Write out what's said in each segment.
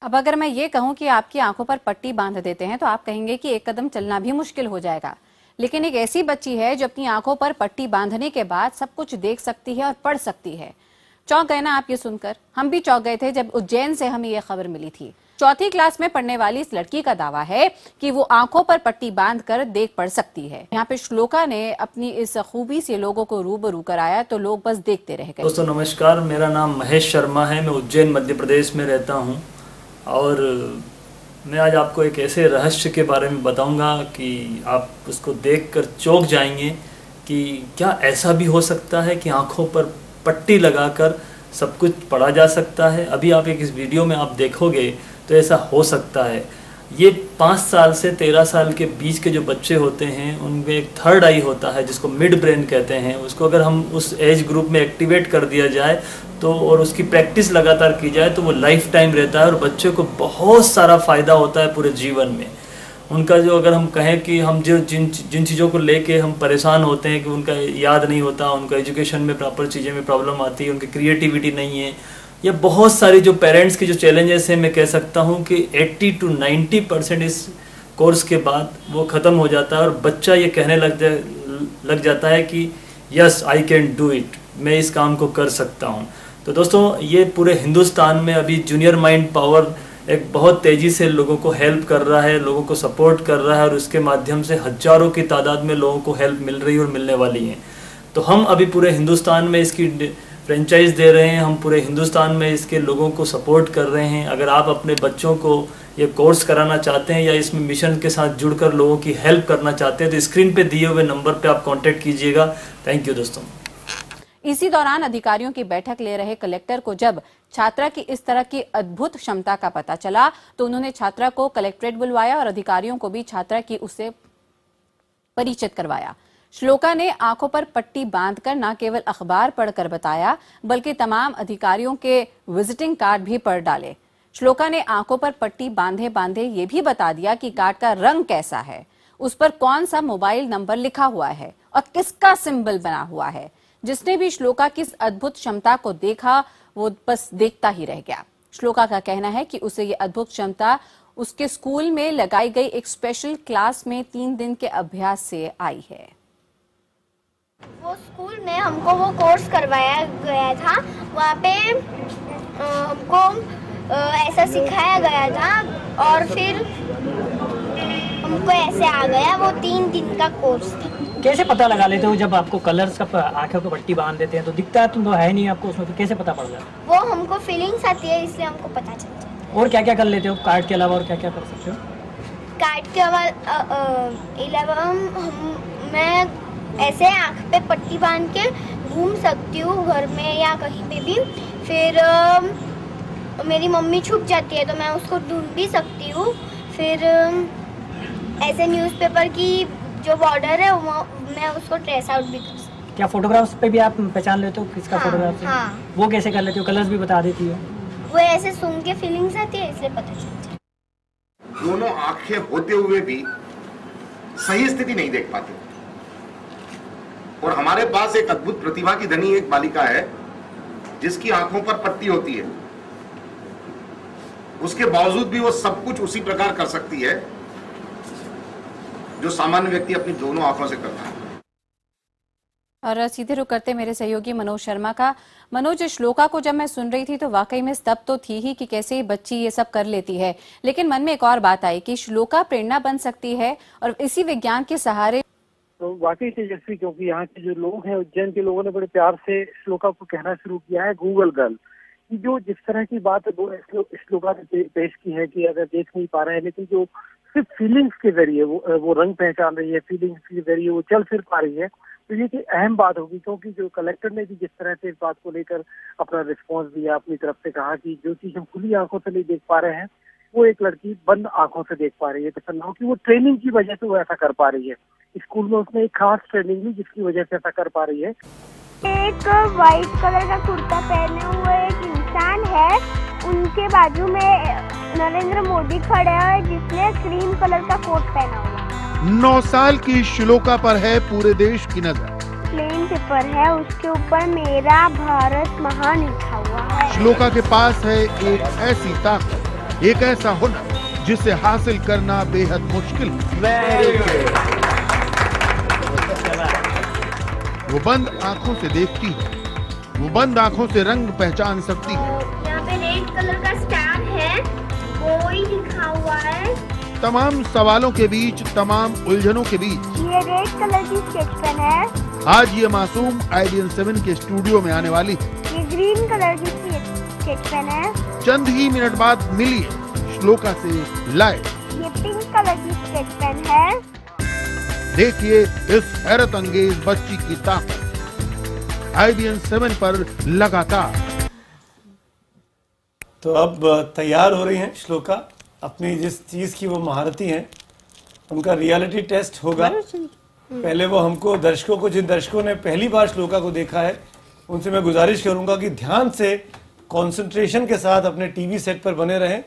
अब अगर मैं ये कहूं कि आपकी आंखों पर पट्टी बांध देते हैं तो आप कहेंगे कि एक कदम चलना भी मुश्किल हो जाएगा। लेकिन एक ऐसी बच्ची है जो अपनी आंखों पर पट्टी बांधने के बाद सब कुछ देख सकती है और पढ़ सकती है। चौंक गए ना आप ये सुनकर? हम भी चौंक गए थे जब उज्जैन से हमें यह खबर मिली थी। चौथी क्लास में पढ़ने वाली इस लड़की का दावा है कि वो आंखों पर पट्टी बांधकर देख पढ़ सकती है। यहाँ पे श्लोका ने अपनी इस खूबी से लोगों को रूबरू कराया तो लोग बस देखते रह गए। दोस्तों नमस्कार, मेरा नाम महेश शर्मा है। मैं उज्जैन मध्य प्रदेश में रहता हूँ और मैं आज आपको एक ऐसे रहस्य के बारे में बताऊंगा कि आप उसको देखकर चौंक जाएंगे कि क्या ऐसा भी हो सकता है कि आंखों पर पट्टी लगाकर सब कुछ पढ़ा जा सकता है। अभी आप एक इस वीडियो में आप देखोगे तो ऐसा हो सकता है। ये 5 साल से 13 साल के बीच के जो बच्चे होते हैं उनमें एक थर्ड आई होता है जिसको मिड ब्रेन कहते हैं। उसको अगर हम उस एज ग्रुप में एक्टिवेट कर दिया जाए तो और उसकी प्रैक्टिस लगातार की जाए तो वो लाइफ टाइम रहता है और बच्चे को बहुत सारा फ़ायदा होता है पूरे जीवन में। उनका जो अगर हम कहें कि हम जो जिन चीज़ों को लेके हम परेशान होते हैं कि उनका याद नहीं होता, उनका एजुकेशन में प्रॉपर चीज़ें में प्रॉब्लम आती है, उनकी क्रिएटिविटी नहीं है, या बहुत सारी जो पेरेंट्स की जो चैलेंजेस हैं, मैं कह सकता हूँ कि 80 to 90% इस कोर्स के बाद वो ख़त्म हो जाता है और बच्चा ये कहने लग जाता है कि yes I can do it, मैं इस काम को कर सकता हूँ। तो दोस्तों ये पूरे हिंदुस्तान में अभी जूनियर माइंड पावर एक बहुत तेज़ी से लोगों को हेल्प कर रहा है, लोगों को सपोर्ट कर रहा है और उसके माध्यम से हज़ारों की तादाद में लोगों को हेल्प मिल रही है और मिलने वाली है। तो हम अभी पूरे हिंदुस्तान में इसकी फ्रेंचाइज दे रहे हैं, हम पूरे हिंदुस्तान में इसके लोगों को सपोर्ट कर रहे हैं। अगर आप अपने बच्चों को ये कोर्स कराना चाहते हैं या इसमें मिशन के साथ जुड़कर लोगों की हेल्प करना चाहते हैं तो स्क्रीन पे दिए हुए नंबर पे आप कांटेक्ट कीजिएगा। थैंक यू दोस्तों। इसी दौरान अधिकारियों की बैठक ले रहे कलेक्टर को जब छात्रा की इस तरह की अद्भुत क्षमता का पता चला तो उन्होंने छात्रा को कलेक्ट्रेट बुलवाया और अधिकारियों को भी छात्रा की उससे परिचित करवाया। श्लोका ने आंखों पर पट्टी बांधकर न केवल अखबार पढ़कर बताया बल्कि तमाम अधिकारियों के विजिटिंग कार्ड भी पढ़ डाले। श्लोका ने आंखों पर पट्टी बांधे बांधे ये भी बता दिया कि कार्ड का रंग कैसा है, उस पर कौन सा मोबाइल नंबर लिखा हुआ है और किसका सिंबल बना हुआ है। जिसने भी श्लोका की इस अद्भुत क्षमता को देखा वो बस देखता ही रह गया। श्लोका का कहना है कि उसे ये अद्भुत क्षमता उसके स्कूल में लगाई गई एक स्पेशल क्लास में 3 दिन के अभ्यास से आई है। वो स्कूल में हमको वो कोर्स करवाया गया था, वहाँ पे हमको ऐसा सिखाया गया था और फिर हमको ऐसे आ गया। वो 3 दिन का कोर्स था। कैसे पता लगा लेते हो जब आपको कलर्स का आंखों को पट्टी बांध देते हैं तो दिखता है तुम तो है नहीं आपको उसमें, तो कैसे पता पड़ जाता है? वो हमको फीलिंग्स आती है इसलिए हमको पता चलता है। और क्या क्या कर लेते हो कार्ड के अलावा, और क्या क्या कर सकते हो? कार्ड के अलावा मैं ऐसे आँख पे पट्टी बांध के घूम सकती हूँ घर में या कहीं पे भी। फिर मेरी मम्मी छुप जाती है तो मैं उसको ढूंढ भी सकती हूँ। फिर ऐसे न्यूज़पेपर की जो बॉर्डर है वो मैं उसको ट्रेस आउट भी कर सकती हूँ। क्या फोटोग्राफ्स पे भी आप पहचान लेते हो किसका फोटोग्राफ है? हाँ। वो कैसे कर लेते हो? कलर्स भी बता देती हो? वो ऐसे सुन के फीलिंग्स आती है इसलिए पता चलता है। दोनों आंखें होते हुए भी सही स्थिति नहीं देख पाती और हमारे पास एक अद्भुत प्रतिभा की धनी एक बालिका है जिसकी आंखों पर पट्टी होती है, उसके बावजूद भी वो सब कुछ उसी प्रकार कर सकती है जो सामान्य व्यक्ति अपनी दोनों आंखों से करता है। और सीधे रुक करते मेरे सहयोगी मनोज शर्मा का। मनोज, श्लोका को जब मैं सुन रही थी तो वाकई में स्तब्ध तो थी ही कि कैसे ये बच्ची ये सब कर लेती है, लेकिन मन में एक और बात आई कि श्लोका प्रेरणा बन सकती है और इसी विज्ञान के सहारे। तो वाकई तेजस्वी, क्योंकि यहाँ के जो लोग हैं उज्जैन के लोगों ने बड़े प्यार से श्लोका को कहना शुरू किया है गूगल गर्ल। जो जिस तरह की बात वो श्लोका ने पेश की है कि अगर देख नहीं पा रहे हैं लेकिन जो सिर्फ फीलिंग्स के जरिए वो रंग पहचान रही है, फीलिंग्स के जरिए वो चल फिर पा रही है, तो ये की अहम बात होगी। क्योंकि जो कलेक्टर ने भी जिस तरह से इस बात को लेकर अपना रिस्पॉन्स दिया, अपनी तरफ से कहा कि जो चीज हम खुली आंखों से नहीं देख पा रहे हैं वो एक लड़की बंद आंखों से देख पा रही है। तो सन्नाओ की वो ट्रेनिंग की वजह से वो ऐसा कर पा रही है। स्कूल में उसने एक खास ट्रेनिंग ली जिसकी वजह से ऐसा कर पा रही है। एक वाइट कलर का कुर्ता पहने हुए एक इंसान है, उनके बाजू में नरेंद्र मोदी खड़े हैं जिसने क्रीम कलर का कोट पहना हुआ है। 9 साल की श्लोका पर है पूरे देश की नजर। प्लेन पेपर है, उसके ऊपर मेरा भारत महान लिखा हुआ है। श्लोका के पास है एक ऐसी ताकत एक ऐसा हुनर जिसे हासिल करना बेहद मुश्किल है। वो बंद आंखों से देखती है, वो बंद आंखों से रंग पहचान सकती है। यहाँ पे रेड कलर का स्टार है, कोई लिखा हुआ है। तमाम सवालों के बीच, तमाम उलझनों के बीच ये रेड कलर की स्केच पेन है। आज ये मासूम आइडियल 7 के स्टूडियो में आने वाली है। ये ग्रीन कलर की स्केच पेन है। चंद ही मिनट बाद मिली है श्लोका से लाइव। ये पिंक कलर की स्केच पेन है। देखिए इस हैरत अंगेज बच्ची की ताकत आइडियल 7 पर लगातार। तो अब तैयार हो रही हैं श्लोका, अपनी जिस चीज की वो महारती हैं उनका रियलिटी टेस्ट होगा। पहले वो हमको दर्शकों को, जिन दर्शकों ने पहली बार श्लोका को देखा है, उनसे मैं गुजारिश करूंगा कि ध्यान से कंसंट्रेशन के साथ अपने टीवी सेट पर बने रहें।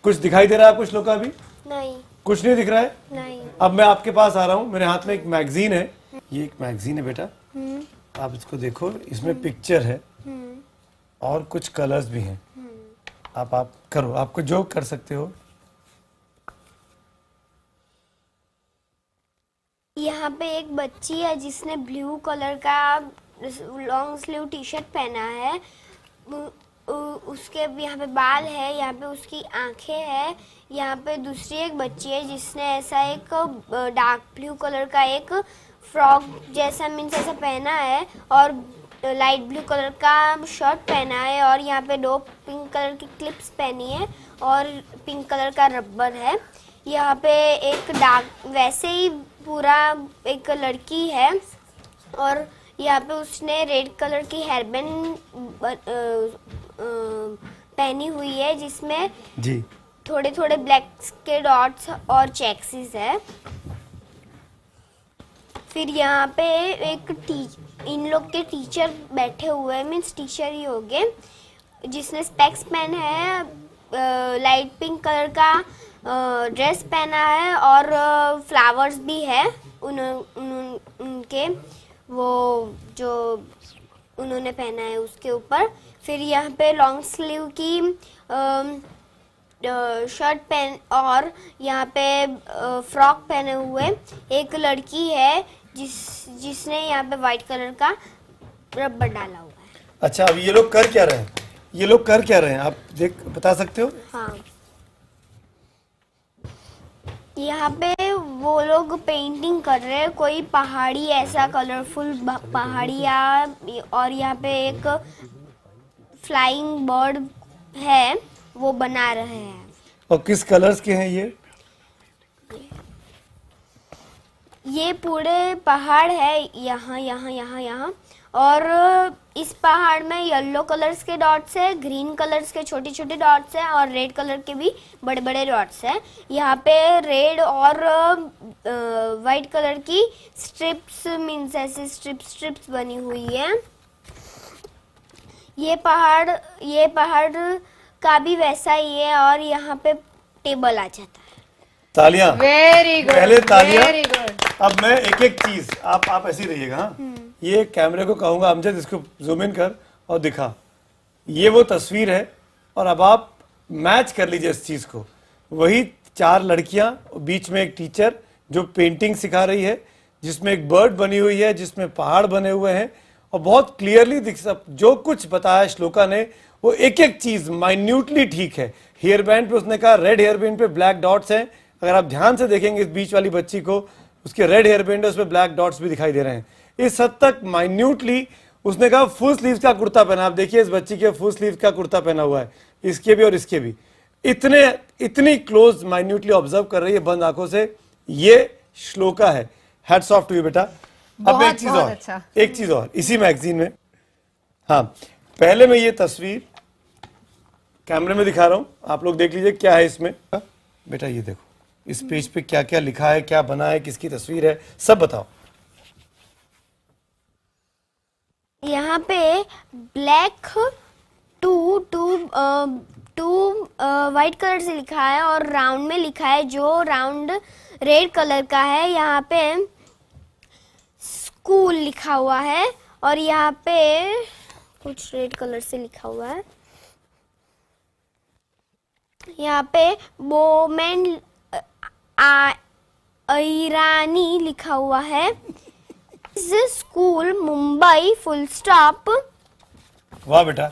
कुछ दिखाई दे रहा है आपको श्लोका? अभी नहीं, कुछ नहीं दिख रहा है। नहीं। अब मैं आपके पास आ रहा हूँ। मेरे हाथ में एक मैगजीन है, ये एक मैगजीन है बेटा, आप इसको देखो। इसमें पिक्चर है और कुछ कलर्स भी हैं। आप करो, आपको जो कर सकते हो। यहाँ पे एक बच्ची है जिसने ब्लू कलर का लॉन्ग स्लीव टी शर्ट पहना है। उसके यहाँ पे बाल है, यहाँ पे उसकी आंखें हैं। यहाँ पे दूसरी एक बच्ची है जिसने ऐसा एक डार्क ब्लू कलर का एक फ्रॉक जैसा मीन्स ऐसा पहना है और लाइट ब्लू कलर का शर्ट पहना है। और यहाँ पे 2 पिंक कलर की क्लिप्स पहनी है और पिंक कलर का रबर है। यहाँ पे एक डार्क वैसे ही पूरा एक लड़की है और यहाँ पे उसने रेड कलर की हेयरबैंड पहनी हुई है जिसमें जी थोड़े थोड़े ब्लैक के डॉट्स और चेक्सिस है। फिर यहाँ पे एक इन लोग के टीचर बैठे हुए हैं, मीन्स टीचर ही होंगे, जिसने स्पेक्स पहना है, लाइट पिंक कलर का ड्रेस पहना है और फ्लावर्स भी है उनके वो जो उन्होंने पहना है उसके ऊपर। फिर यहाँ पे लॉन्ग स्लीव की शर्ट पहन और यहाँ पे फ्रॉक पहने हुए एक लड़की है जिसने यहाँ पे वाइट कलर का रबर डाला हुआ है। अच्छा, अब ये लोग कर क्या रहे हैं? ये लोग कर क्या रहे हैं आप बता सकते हो? हाँ, यहाँ पे वो लोग पेंटिंग कर रहे हैं, कोई पहाड़ी ऐसा कलरफुल पहाड़िया और यहाँ पे एक फ्लाइंग बर्ड है वो बना रहे हैं। और किस कलर्स के हैं ये पूरे पहाड़ है, यहाँ यहाँ यहाँ यहाँ और इस पहाड़ में येलो कलर्स के डॉट्स है, ग्रीन कलर्स के छोटे छोटे डॉट्स है और रेड कलर के भी बड़े बड़े डॉट्स है। यहाँ पे रेड और वाइट कलर की स्ट्रिप्स मीन्स ऐसे स्ट्रिप्स बनी हुई है। ये पहाड़ का भी वैसा ही है और यहाँ पे टेबल आ जाता है। तालियां, वेरी गुड, पहले तालियां। Very good. अब मैं एक एक चीज, आप ऐसे ही रहिएगा। हाँ, ये कैमरे को कहूंगा अमजद इसको जूम इन कर और दिखा। ये वो तस्वीर है और अब आप मैच कर लीजिए इस चीज को। वही 4 लड़कियां, बीच में एक टीचर जो पेंटिंग सिखा रही है, जिसमें एक बर्ड बनी हुई है, जिसमें पहाड़ बने हुए हैं और बहुत क्लियरली जो कुछ बताया श्लोका ने वो एक एक चीज माइन्यूटली ठीक है। हेयर बैंड पे उसने कहा रेड हेयर बैंड पे ब्लैक डॉट्स हैं। अगर आप ध्यान से देखेंगे इस बीच वाली बच्ची को, उसके रेड हेयर बैंड है, उसमें ब्लैक डॉट्स भी दिखाई दे रहे हैं। इस हद तक माइन्यूटली उसने कहा फुल स्लीव का कुर्ता पहना। आप देखिए इस बच्ची के फुल स्लीव का कुर्ता पहना हुआ है, इसके भी और इसके भी। इतनी क्लोज माइन्यूटली ऑब्जर्व कर रही है बंद आंखों से। ये श्लोका है। हैट्स ऑफ टू यू बेटा। अब एक चीज और, अच्छा। एक चीज और इसी मैगजीन में, हाँ, पहले मैं ये तस्वीर कैमरे में दिखा रहा हूं, आप लोग देख लीजिए क्या है इसमें। बेटा ये देखो इस पेज पे क्या क्या लिखा है, क्या बना है, किसकी तस्वीर है, सब बताओ। यहाँ पे ब्लैक टू वाइट कलर से लिखा है और राउंड में लिखा है जो राउंड रेड कलर का है। यहाँ पे स्कूल लिखा हुआ है और यहाँ पे कुछ रेड कलर से लिखा हुआ है। यहाँ पे बोमेन ईरानी लिखा हुआ है। School Mumbai full stop. वाह बेटा,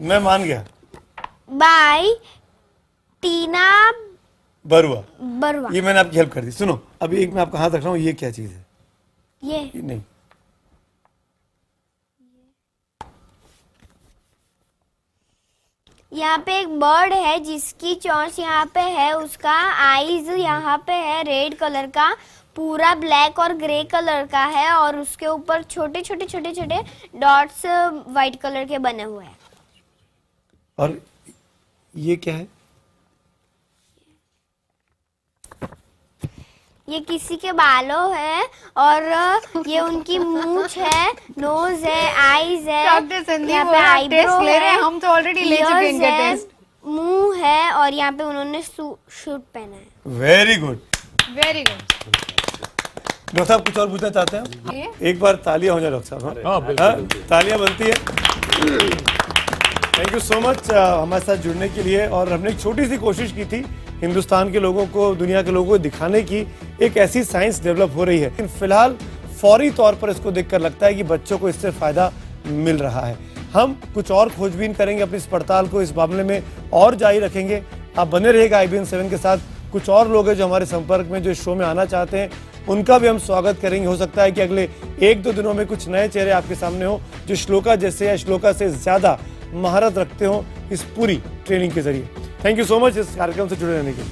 मैं मान गया। बाय टीना बरुआ। बरुआ। ये मैंने आपकी हेल्प कर दी। सुनो, अभी एक मैं आपका हाथ रख रहा हूँ, ये क्या चीज है? ये नहीं, यहाँ पे एक बर्ड है जिसकी चोंच यहाँ पे है, उसका आईज यहाँ पे है रेड कलर का, पूरा ब्लैक और ग्रे कलर का है और उसके ऊपर छोटे छोटे छोटे छोटे डॉट्स वाइट कलर के बने हुए हैं। और ये क्या है? ये किसी के बालों है और ये उनकी मूंछ है, नोज है, आईज है, डॉक्टर संदीप यहाँ पे आईब्रो ले रहे हैं, है, हम तो ऑलरेडी ले चुके हैं इनका टेस्ट। मुंह है और यहाँ पे उन्होंने सूट पहना है। Very good, very good. Doctor साहब कुछ और पूछना चाहते हैं? एक बार तालियां हो जाए डॉक्टर साहब। हाँ, तालियां बनती है। थैंक यू सो मच हमारे साथ जुड़ने के लिए। और हमने एक छोटी सी कोशिश की थी हिंदुस्तान के लोगों को, दुनिया के लोगों को दिखाने की एक ऐसी साइंस डेवलप हो रही है, लेकिन फिलहाल फौरी तौर पर इसको देखकर लगता है कि बच्चों को इससे फायदा मिल रहा है। हम कुछ और खोजबीन करेंगे, अपनी इस पड़ताल को इस मामले में और जारी रखेंगे। आप बने रहिएगा IBN 7 के साथ। कुछ और लोग हैं जो हमारे संपर्क में, जो इस शो में आना चाहते हैं, उनका भी हम स्वागत करेंगे। हो सकता है कि अगले 1-2 दिनों में कुछ नए चेहरे आपके सामने हो जो श्लोका जैसे या श्लोका से ज्यादा महारत रखते हो इस पूरी ट्रेनिंग के जरिए। थैंक यू सो मच इस कार्यक्रम से जुड़े रहने के लिए।